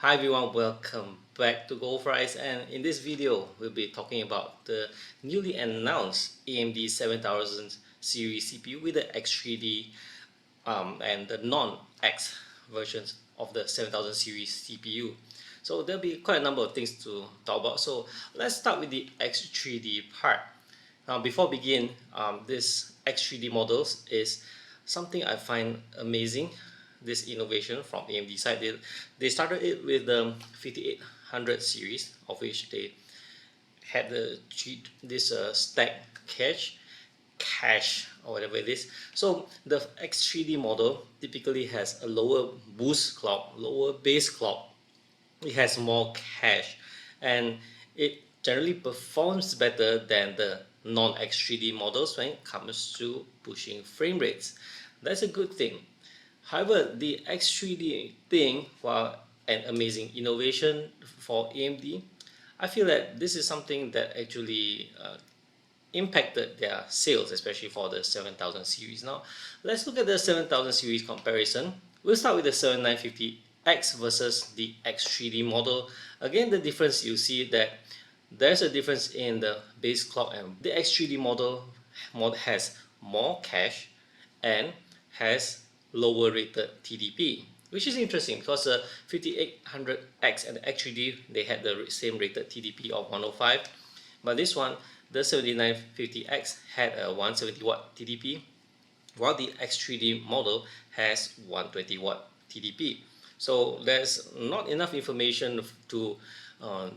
Hi everyone, welcome back to Goldfries, and in this video we'll be talking about the newly announced AMD 7000 series CPU with the X3D and the non-X versions of the 7000 series CPU. So there'll be quite a number of things to talk about. So let's start with the X3D part. Now before begin, this X3D models is something I find amazing. This innovation from AMD side, they started it with the 5800 series, of which they had this stack cache or whatever it is. So the X3D model typically has a lower boost clock, lower base clock. It has more cache, and it generally performs better than the non-X3D models when it comes to pushing frame rates. That's a good thing. However, the X3D thing, while an amazing innovation for AMD, I feel that this is something that actually impacted their sales, especially for the 7000 series. Now, let's look at the 7000 series comparison. We'll start with the 7950X versus the X3D model. Again, the difference, you see that there's a difference in the base clock, and the X3D model has more cache and has lower rated TDP, which is interesting because the 5800X and the X3D, they had the same rated TDP of 105, but this one, the 7950X, had a 170 watt TDP, while the X3D model has 120 watt TDP. So there's not enough information to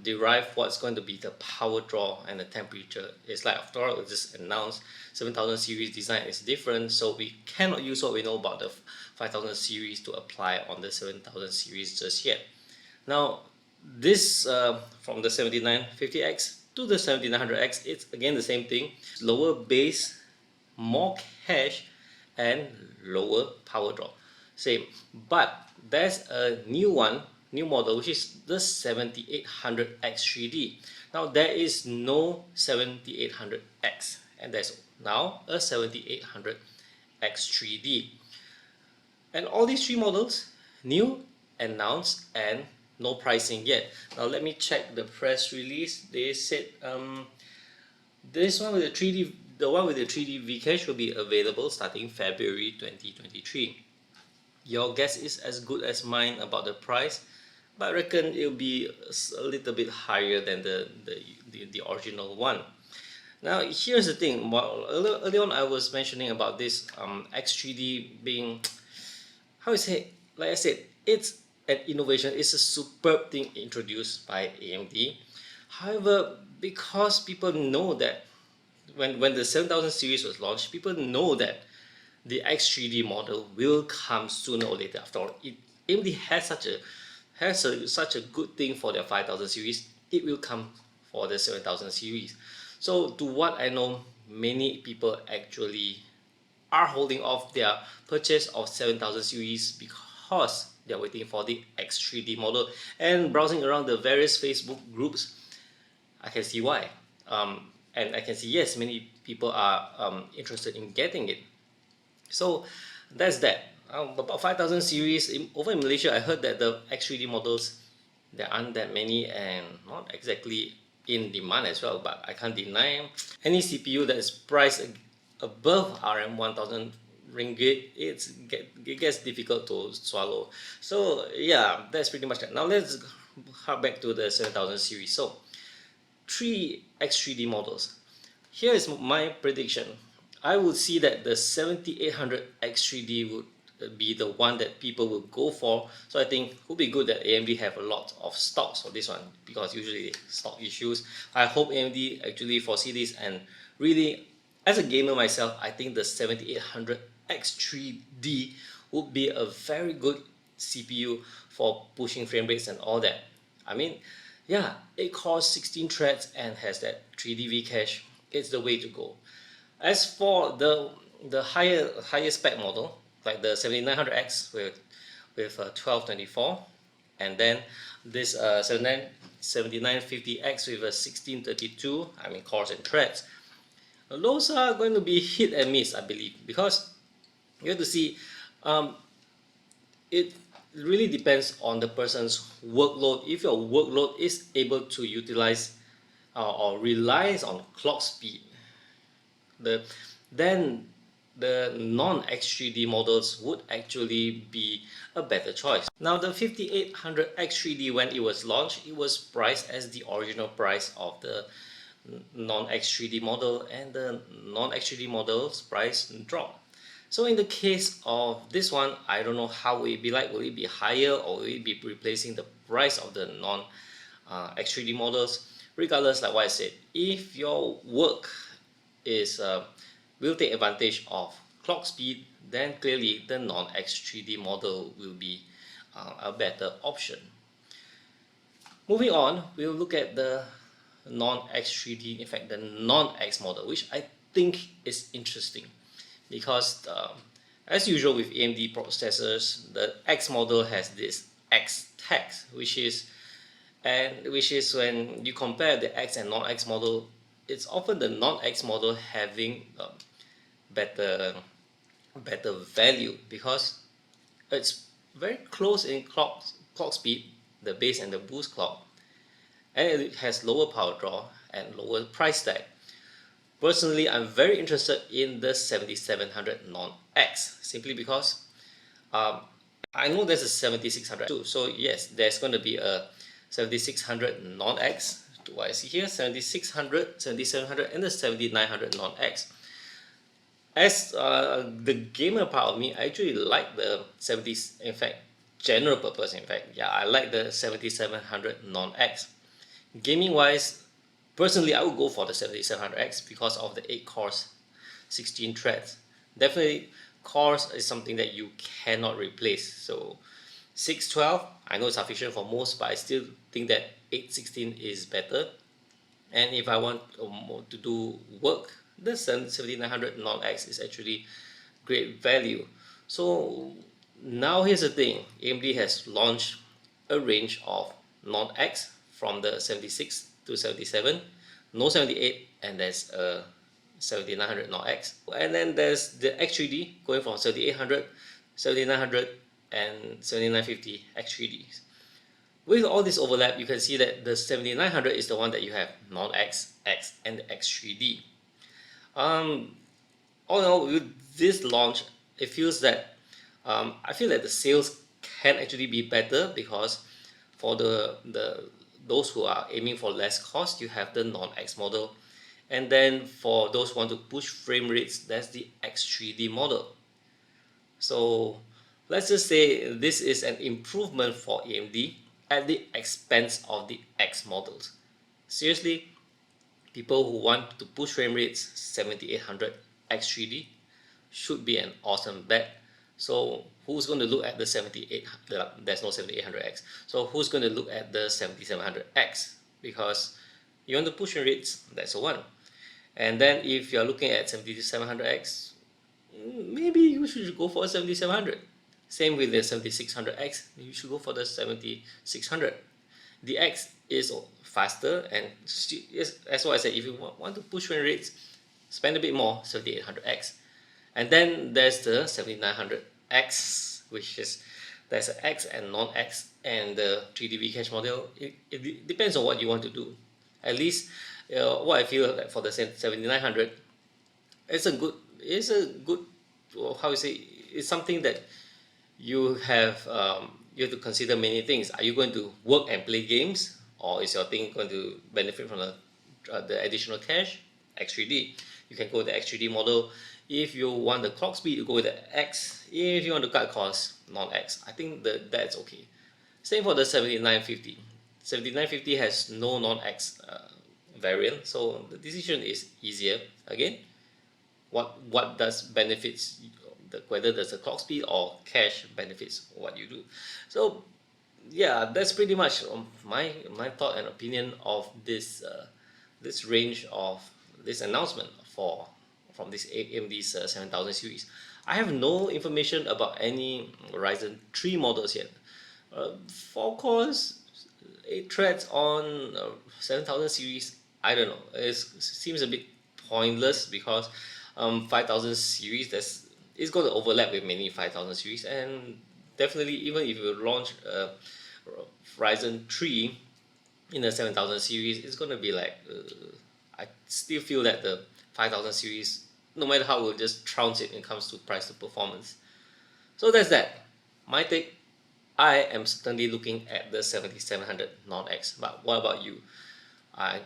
derive what's going to be the power draw and the temperature. It's like, after all, it's just announced 7000 series design is different, so we cannot use what we know about the 5000 series to apply on the 7000 series just yet. Now this from the 7950X to the 7900X, it's again the same thing: lower base, more cache, and lower power draw. Same, but there's a new model, which is the 7800 X3D. Now there is no 7800X, and there's now a 7800 X3D. And all these three models, new, announced, and no pricing yet. Now let me check the press release. They said this one with the 3D, the one with the 3D Vcache will be available starting February 2023. Your guess is as good as mine about the price, but I reckon it'll be a little bit higher than the original one. Now here's the thing. Well, early on I was mentioning about this X3D being, how I say, like I said, it's an innovation. It's a superb thing introduced by AMD. However, because people know that when the 7000 series was launched, people know that the X3D model will come sooner or later. After all, AMD has such a good thing for their 5000 series. It will come for the 7000 series. So to what I know, many people actually are holding off their purchase of 7000 series because they're waiting for the X3D model. And browsing around the various Facebook groups, I can see why. And I can see, yes, many people are interested in getting it. So that's that. About 5000 series, over in Malaysia, I heard that the X3D models, there aren't that many and not exactly in demand as well, but I can't deny any CPU that is priced above RM 1000 ringgit, it gets difficult to swallow. So yeah, that's pretty much that. Now let's hop back to the 7000 series. So three X3D models. Here is my prediction. I would see that the 7800 X3D would be the one that people will go for. So I think it would be good that AMD have a lot of stocks for this one, because usually stock issues. I hope AMD actually foresee this, and really, as a gamer myself, I think the 7800 X3D would be a very good CPU for pushing frame rates and all that. I mean, yeah, 8 cores, 16 threads, and has that 3D Vcache. It's the way to go. As for the higher spec model, like the 7900X with 1224, and then this 7950X with a 1632, I mean cores and threads, those are going to be hit and miss, I believe, because you have to see, it it really depends on the person's workload. If your workload is able to utilize or relies on clock speed, the then the non-X3D models would actually be a better choice. Now the 5800 X3D, when it was launched, it was priced as the original price of the non-X3D model, and the non-X3D model's price dropped. So in the case of this one, I don't know how will it be like. Will it be higher, or will it be replacing the price of the non X3D models? Regardless, like what I said, if your work is will take advantage of clock speed, then clearly the non-X3D model will be a better option. Moving on, we'll look at the non-X3D, in fact the non-X model, which I think is interesting because as usual with AMD processors, the X model has this X tax, which is when you compare the X and non-X model, it's often the non-X model having better value because it's very close in clock speed, the base and the boost clock, and it has lower power draw and lower price tag. Personally, I'm very interested in the 7700 non-X simply because I know there's a 7600 too. So yes, there's going to be a 7600 non-X. What I see here, 7600, 7700, and the 7900 non-X. As the gamer part of me, I actually like the 70s. In fact, general purpose. In fact, yeah, I like the 7700 non-X. Gaming wise, personally, I would go for the 7700X because of the 8 cores, 16 threads. Definitely, cores is something that you cannot replace. So 612, I know it's sufficient for most, but I still think that 816 is better. And if I want to do work, the 7900 non-X is actually great value. So now here's the thing, AMD has launched a range of non-X from the 76 to 77, no 78, and there's a 7900 non-X. And then there's the X3D going from 7800, 7900, and 7950 X3Ds. With all this overlap, you can see that the 7900 is the one that you have non-X, X, and the X3D. All in all, with this launch, it feels that I feel that the sales can actually be better because for those who are aiming for less cost, you have the non-X model, and then for those who want to push frame rates, that's the X3D model. So let's just say this is an improvement for AMD at the expense of the X models. Seriously, people who want to push frame rates, 7800 X3D should be an awesome bet. So who's going to look at the 78? There's no 7800X. So who's going to look at the 7700X? Because you want to push frame rates, that's the one. And then if you're looking at 7700X, maybe you should go for a 7700. Same with the 7600X, you should go for the 7600. The X is faster, and as what I said, if you want to push frame rates, spend a bit more, 7800X. And then there's the 7900X, which is there's an X and non-X, and the 3D cache model. It depends on what you want to do. At least what I feel like for the 7900, it's a good how you say, it's something that you have to consider many things. Are you going to work and play games, or is your thing going to benefit from the additional cache? X3D, you can go with the X3D model. If you want the clock speed, you go with the X. If you want to cut costs, non-X. I think that's okay. Same for the 7950. 7950 has no non-X variant, so the decision is easier. Again, what does benefits, whether there's a clock speed or cache benefits what you do. So yeah, that's pretty much my thought and opinion of this this range of this announcement from this AMD's 7000 series. I have no information about any Ryzen 3 models yet. 4 cores, 8 threads on 7000 series, I don't know. It seems a bit pointless because 5000 series, it's going to overlap with many 5000 series, and definitely, even if you launch a Ryzen 3 in the 7000 series, it's gonna be like I still feel that the 5000 series, no matter how, will just trounce it when it comes to price to performance. So that's that. My take. I am certainly looking at the 7700 non-X, but what about you? I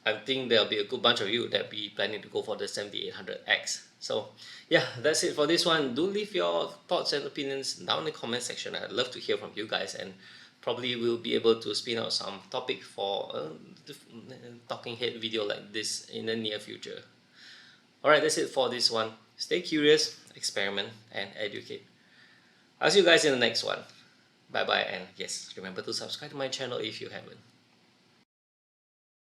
I think there'll be a good bunch of you that be planning to go for the 7800X. So yeah, that's it for this one. Do leave your thoughts and opinions down in the comment section. I'd love to hear from you guys, and probably we'll be able to spin out some topic for talking head video like this in the near future. Alright, that's it for this one. Stay curious, experiment, and educate. I'll see you guys in the next one. Bye bye, and yes, remember to subscribe to my channel if you haven't.